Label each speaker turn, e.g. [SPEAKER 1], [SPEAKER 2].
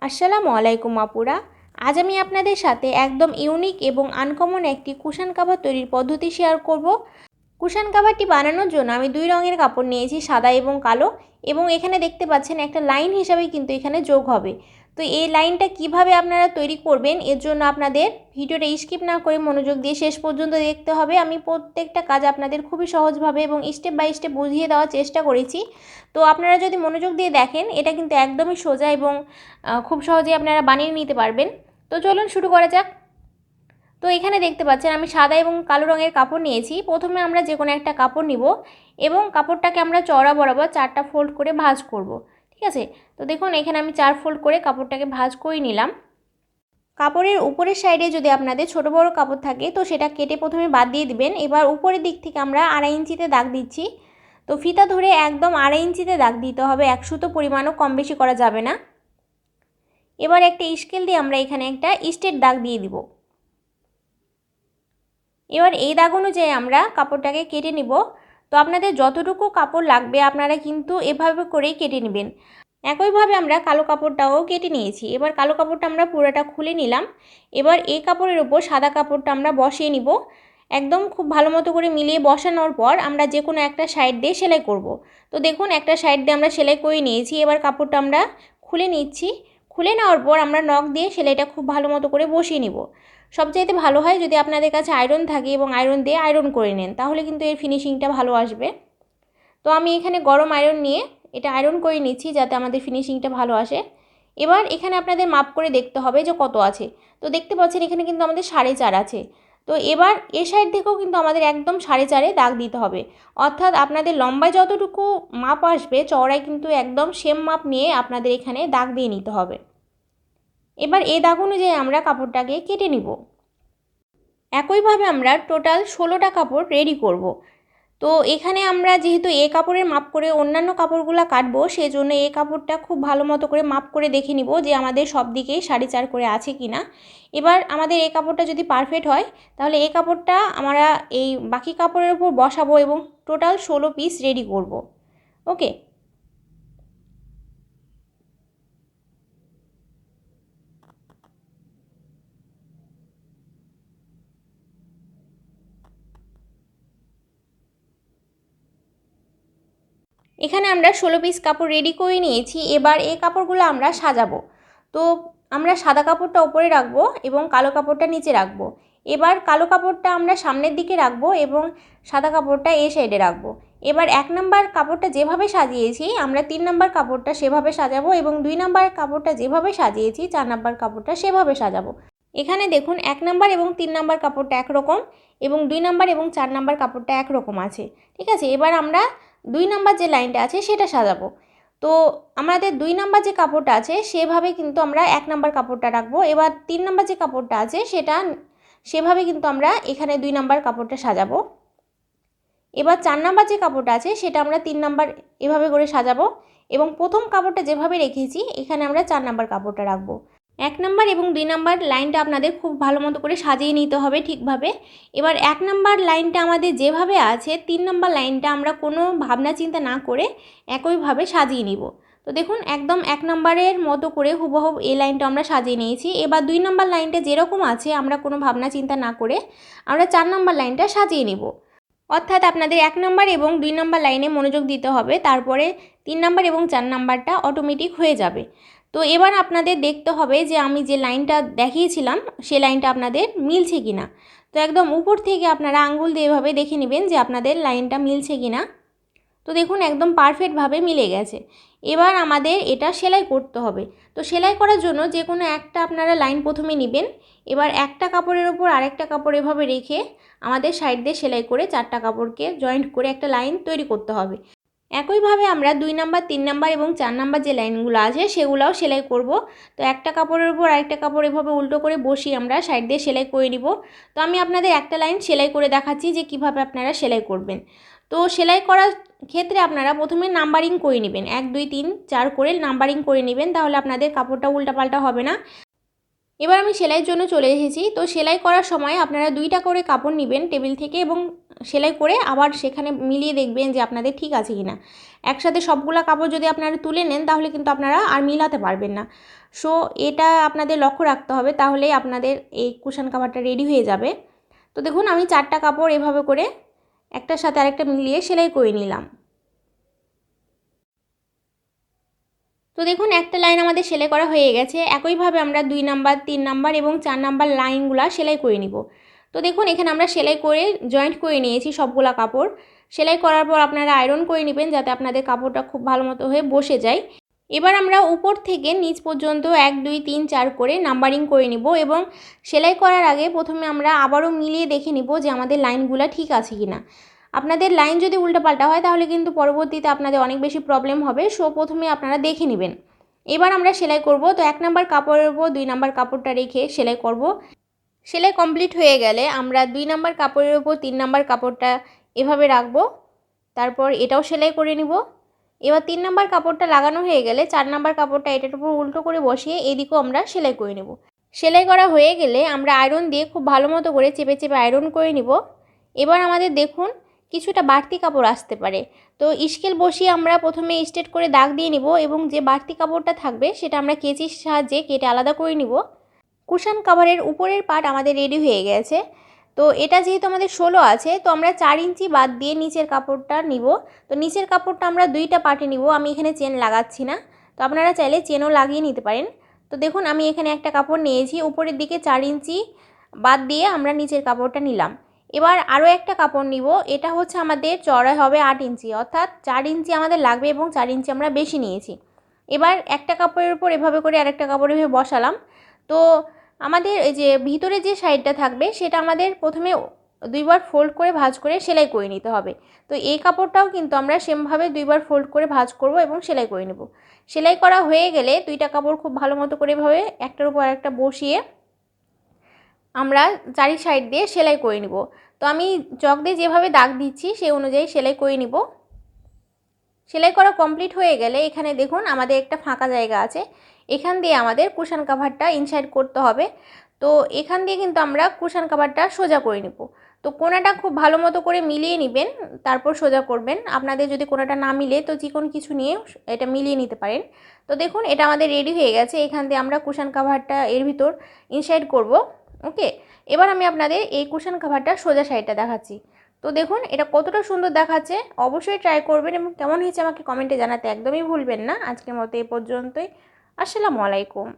[SPEAKER 1] আসসালামু আলাইকুম আপুরা। আজ আমি আপনাদের সাথে একদম ইউনিক এবং আনকমন একটি কুশন কাভার তৈরির পদ্ধতি শেয়ার করব। কুশন কাভারটি বানানোর জন্য আমি দুই রঙের কাপড় নিয়েছি, সাদা এবং কালো, এবং এখানে দেখতে পাচ্ছেন একটা লাইন হিসাবে কিন্তু এখানে যোগ হবে। তো এই লাইনটা কিভাবে আপনারা তৈরি করবেন এর জন্য আপনাদের ভিডিওটা স্কিপ না করে মনোযোগ দিয়ে শেষ পর্যন্ত দেখতে হবে। আমি প্রত্যেকটা কাজ আপনাদের খুবই সহজভাবে এবং স্টেপ বাই স্টেপ বুঝিয়ে দেওয়ার চেষ্টা করেছি। তো আপনারা যদি মনোযোগ দিয়ে দেখেন এটা কিন্তু একদমই সোজা এবং খুব সহজেই আপনারা বানিয়ে নিতে পারবেন। তো চলুন শুরু করা যাক। তো এখানে দেখতে পাচ্ছেন আমি সাদা এবং কালো রঙের কাপড় নিয়েছি। প্রথমে আমরা যে কোনো একটা কাপড় নিব এবং কাপড়টাকে আমরা চওড়া বরাবর 4টা ফোল্ড করে ভাঁজ করব। ঠিক আছে, তো দেখুন এখানে আমি 4 ফোল্ড করে কাপড়টাকে ভাঁজ করে নিলাম। কাপড়ের উপরের সাইডে যদি আপনাদের ছোট বড় কাপড় থাকে তো সেটা কেটে প্রথমে বাদ দিয়ে দিবেন। এবার উপরের দিক থেকে আমরা 2.5 ইঞ্চিতে দাগ দিচ্ছি। তো ফিতা ধরে একদম 2.5 ইঞ্চিতে দাগ দিতে হবে, 1 সুতো পরিমাণও কম বেশি করা যাবে না। এবার একটা স্কেল দিয়ে আমরা এখানে একটা স্ট্রেট দাগ দিয়ে দিব। এবার এই দাগ অনুযায়ী আমরা কাপড়টাকে কেটে নিব। তো আপনাদের যতটুকু কাপড় লাগবে আপনারা কিন্তু এভাবে করেই কেটে নেবেন। একইভাবে আমরা কালো কাপড়টাও কেটে নিয়েছি। এবার কালো কাপড়টা আমরা পুরোটা খুলে নিলাম। এবার এই কাপড়ের উপর সাদা কাপড়টা আমরা বসিয়ে নিব। একদম খুব ভালো মতো করে মিলিয়ে বসানোর পর আমরা যে কোনো একটা সাইড দিয়ে সেলাই করব। তো দেখুন একটা সাইড দিয়ে আমরা সেলাই করে নিয়েছি। এবার কাপড়টা আমরা খুলে নিচ্ছি। খুলে নেওয়ার পর আমরা নখ দিয়ে সেলাইটা খুব ভালো মতো করে বসিয়ে নিব। সবচাইতে ভালো হয় যদি আপনাদের কাছে আয়রন থাকে এবং আয়রন দিয়ে আয়রন করে নেন, তাহলে কিন্তু এর ফিনিশিংটা ভালো আসবে। তো আমি এখানে গরম আয়রন নিয়ে এটা আয়রন করে নিচ্ছি যাতে আমাদের ফিনিশিংটা ভালো আসে। এবার এখানে আপনাদের মাপ করে দেখতে হবে যে কত আছে। তো দেখতে পাচ্ছেন এখানে কিন্তু আমাদের 4.5 আছে। তো এবার এ সাইড থেকেও কিন্তু আমাদের একদম 4.5 দাগ দিতে হবে। অর্থাৎ আপনাদের লম্বায় যতটুকু মাপ আসবে চওড়ায় কিন্তু একদম সেম মাপ নিয়ে আপনাদের এখানে দাগ দিয়ে নিতে হবে। এবার এই দাগ অনুযায়ী আমরা কাপড়টাকে কেটে নিব। একইভাবে আমরা টোটাল 16টা কাপড় রেডি করব। তো এখানে আমরা যেহেতু এ কাপড়ের মাপ করে অন্যান্য কাপড়গুলো কাটবো, সেজন্য এই কাপড়টা খুব ভালো মতো করে মাপ করে দেখে নিব যে আমাদের সব দিকেই 4.5 করে আছে কি না। এবার আমাদের এই কাপড়টা যদি পারফেক্ট হয় তাহলে এই কাপড়টা আমরা এই বাকি কাপড়ের উপর বসাবো এবং টোটাল 16 পিস রেডি করব। ওকে, এখানে আমরা 16 পিস কাপড় রেডি করে নিয়েছি। এবার এই কাপড়গুলো আমরা সাজাবো। তো আমরা সাদা কাপড়টা উপরে রাখবো এবং কালো কাপড়টা নিচে রাখবো। এবার কালো কাপড়টা আমরা সামনের দিকে রাখবো এবং সাদা কাপড়টা এই সাইডে রাখবো। এবার 1 নাম্বার কাপড়টা যেভাবে সাজিয়েছি আমরা 3 নাম্বার কাপড়টা সেভাবে সাজাবো এবং 2 নাম্বার কাপড়টা যেভাবে সাজিয়েছি 4 নাম্বার কাপড়টা সেভাবে সাজাবো। এখানে দেখুন 1 নাম্বার এবং 3 নাম্বার কাপড়টা একরকম এবং 2 নাম্বার এবং 4 নাম্বার কাপড়টা একরকম আছে। ঠিক আছে, এবার আমরা 2 নাম্বার যে লাইনটা আছে সেটা সাজাবো। তো আমাদের 2 নাম্বার যে কাপড়টা আছে সেভাবে কিন্তু আমরা 1 নাম্বার কাপড়টা রাখবো। এবার 3 নাম্বার যে কাপড়টা আছে সেটা সেভাবে কিন্তু আমরা এখানে 2 নাম্বার কাপড়টা সাজাবো। এবার 4 নাম্বার যে কাপড়টা আছে সেটা আমরা 3 নাম্বার এভাবে করে সাজাবো এবং প্রথম কাপড়টা যেভাবে রেখেছি এখানে আমরা 4 নাম্বার কাপড়টা রাখবো। 1 নাম্বার এবং 2 নাম্বার লাইনটা আপনাদের খুব ভালো মতো করে সাজিয়ে নিতে হবে ঠিকভাবে। এবার 1 নাম্বার লাইনটা আমাদের যেভাবে আছে 3 নাম্বার লাইনটা আমরা কোনো ভাবনা চিন্তা না করে একইভাবে সাজিয়ে নিব। তো দেখুন একদম 1 নাম্বারের মতো করে হুবহু এই লাইনটা আমরা সাজিয়ে নিয়েছি। এবার 2 নাম্বার লাইনটা যেরকম আছে আমরা কোনো ভাবনা চিন্তা না করে আমরা 4 নাম্বার লাইনটা সাজিয়ে নিব। অর্থাৎ আপনাদের 1 নাম্বার এবং 2 নাম্বার লাইনে মনোযোগ দিতে হবে, তারপরে 3 নাম্বার এবং 4 নাম্বারটা অটোমেটিক হয়ে যাবে। তো এবার আপনাদের দেখতে হবে যে আমি যে লাইনটা দেখিয়েছিলাম সেই লাইনটা আপনাদের মিলছে কিনা। তো একদম উপর থেকে আপনারা আঙ্গুল দিয়ে এভাবে দেখে নেবেন যে আপনাদের লাইনটা মিলছে কিনা। তো দেখুন একদম পারফেক্টভাবে মিলে গেছে। এবার আমাদের এটা সেলাই করতে হবে। তো সেলাই করার জন্য যে কোনো একটা আপনারা লাইন প্রথমে নেবেন। এবার একটা কাপড়ের ওপর আরেকটা কাপড় এভাবে রেখে আমাদের সাইড দিয়ে সেলাই করে 4টা কাপড়কে জয়েন্ট করে একটা লাইন তৈরি করতে হবে। একইভাবে আমরা 2 নাম্বার 3 নাম্বার এবং 4 নাম্বার যে লাইনগুলো আছে সেগুলোও সেলাই করব। তো একটা কাপড়ের উপর আরেকটা কাপড় এভাবে উল্টো করে বসিয়ে আমরা সাইড দিয়ে সেলাই করে নিব। তো আমি আপনাদের একটা লাইন সেলাই করে দেখাচ্ছি যে কিভাবে আপনারা সেলাই করবেন। তো সেলাই করার ক্ষেত্রে আপনারা প্রথমে নাম্বারিং করে নেবেন, 1 2 3 4 করে নাম্বারিং করে নেবেন, তাহলে আপনাদের কাপড়টা উল্টাপাল্টা হবে না। এবার আমি সেলাইয়ের জন্য চলে এসেছি। তো সেলাই করার সময় আপনারা 2টা করে কাপড় নেবেন টেবিল থেকে এবং সেলাই করে আবার সেখানে মিলিয়ে দেখবেন যে আপনাদের ঠিক আছে কি না। একসাথে সবগুলা কাপড় যদি আপনারা তুলে নেন তাহলে কিন্তু আপনারা আর মিলাতে পারবেন না। সো এটা আপনাদের লক্ষ্য রাখতে হবে, তাহলেই আপনাদের এই কুশন কাভারটা রেডি হয়ে যাবে। তো দেখুন আমি 4টা কাপড় এভাবে করে একটার সাথে আরেকটা মিলিয়ে সেলাই করে নিলাম। তো দেখুন একটা লাইন আমাদের সেলাই করা হয়ে গেছে। একইভাবে আমরা 2 নাম্বার, 3 নাম্বার এবং 4 নাম্বার লাইনগুলো সেলাই করে নিব। তো দেখুন এখানে আমরা সেলাই করে জয়েন্ট করে নিয়েছি সবগুলা কাপড়। সেলাই করার পর আপনারা আয়রন করে নেবেন যাতে আপনাদের কাপড়টা খুব ভালো মতো হয়ে বসে যায়। এবার আমরা উপর থেকে নিচ পর্যন্ত 1 2 3 4 করে নাম্বারিং করে নিব এবং সেলাই করার আগে প্রথমে আমরা আবারও মিলিয়ে দেখে নিব যে আমাদের লাইনগুলো ঠিক আছে কিনা। আপনাদের লাইন যদি উল্টোপাল্টা হয় তাহলে কিন্তু পরবর্তীতে আপনাদের অনেক বেশি প্রবলেম হবে। সো প্রথমে আপনারা দেখে নেবেন। এবার আমরা সেলাই করব। তো 1 নাম্বার কাপড়ের উপর 2 নাম্বার কাপড়টা রেখে সেলাই করব। সেলাই কমপ্লিট হয়ে গেলে আমরা 2 নাম্বার কাপড়ের উপর 3 নাম্বার কাপড়টা এভাবে রাখবো। তারপর এটাও সেলাই করে নিব। এবার 3 নাম্বার কাপড়টা লাগানো হয়ে গেলে 4 নাম্বার কাপড়টা এটার উপর উল্টো করে বসিয়ে এদিকেও আমরা সেলাই করে নেব। সেলাই করা হয়ে গেলে আমরা আয়রন দিয়ে খুব ভালো মতো করে চেপে চেপে আয়রন করে নিব। এবার আমাদের দেখুন কিছুটা বাড়তি কাপড় আসতে পারে। তো স্কেল বসিয়ে আমরা প্রথমে স্ট্রেট করে দাগ দিয়ে নিব এবং যে বাড়তি কাপড়টা থাকবে সেটা আমরা কেচির সাহায্যে কেটে আলাদা করে নিব। কুশন কাভারের উপরের পার্ট আমাদের রেডি হয়ে গেছে। তো এটা যেহেতু আমাদের 16 আছে, তো আমরা 4 ইঞ্চি বাদ দিয়ে নিচের কাপড়টা নিব। তো নিচের কাপড়টা আমরা 2টা পার্টে নিব। আমি এখানে চেন লাগাচ্ছি না, তো আপনারা চাইলে চেনও লাগিয়ে নিতে পারেন। তো দেখুন আমি এখানে একটা কাপড় নিয়েছি, উপরের দিকে 4 ইঞ্চি বাদ দিয়ে আমরা নিচের কাপড়টা নিলাম। এবার আরও একটা কাপড় নিব, এটা হচ্ছে আমাদের চওড়ায় হবে 8 ইঞ্চি, অর্থাৎ 4 ইঞ্চি আমাদের লাগবে এবং 4 ইঞ্চি আমরা বেশি নিয়েছি। এবার একটা কাপড়ের উপর এভাবে করে আরেকটা কাপড় এভাবে বসালাম। তো আমাদের এই যে ভিতরে যে সাইডটা থাকবে সেটা আমাদের প্রথমে 2বার ফোল্ড করে ভাঁজ করে সেলাই করে নিতে হবে। তো এই কাপড়টাও কিন্তু আমরা সেমভাবে 2বার ফোল্ড করে ভাঁজ করব এবং সেলাই করে নেব। সেলাই করা হয়ে গেলে 2টা কাপড় খুব ভালো মতো করে এভাবে একটার উপর আরেকটা বসিয়ে আমরা চারি সাইড দিয়ে সেলাই করে নিব। তো আমি চক দিয়ে যেভাবে দাগ দিচ্ছি সেই অনুযায়ী সেলাই করে নিব। সেলাই করা কমপ্লিট হয়ে গেলে এখানে দেখুন আমাদের একটা ফাঁকা জায়গা আছে, এখান দিয়ে আমাদের কুশন কাভারটা ইনসাইড করতে হবে। তো এখান দিয়ে কিন্তু আমরা কুশন কাভারটা সোজা করে নেব। তো কোণাটা খুব ভালো মতো করে মিলিয়ে নেবেন, তারপর সোজা করবেন। আপনাদের যদি কোণাটা না মিলে তো চিকন কিছু নিয়ে এটা মিলিয়ে নিতে পারেন। তো দেখুন এটা আমাদের রেডি হয়ে গেছে। এখান দিয়ে আমরা কুশন কাভারটা এর ভিতর ইনসাইড করব। ওকে, এবার আমি আপনাদের এই কুশন কাভারটা সোজা সাইডটা দেখাচ্ছি। তো দেখুন এটা কতটা সুন্দর দেখাচ্ছে, অবশ্যই ট্রাই করবেন এবং কেমন হয়েছে আমাকে কমেন্টে জানাতে একদমই ভুলবেন না। আজকের মতো এই পর্যন্তই। আসসালামু আলাইকুম।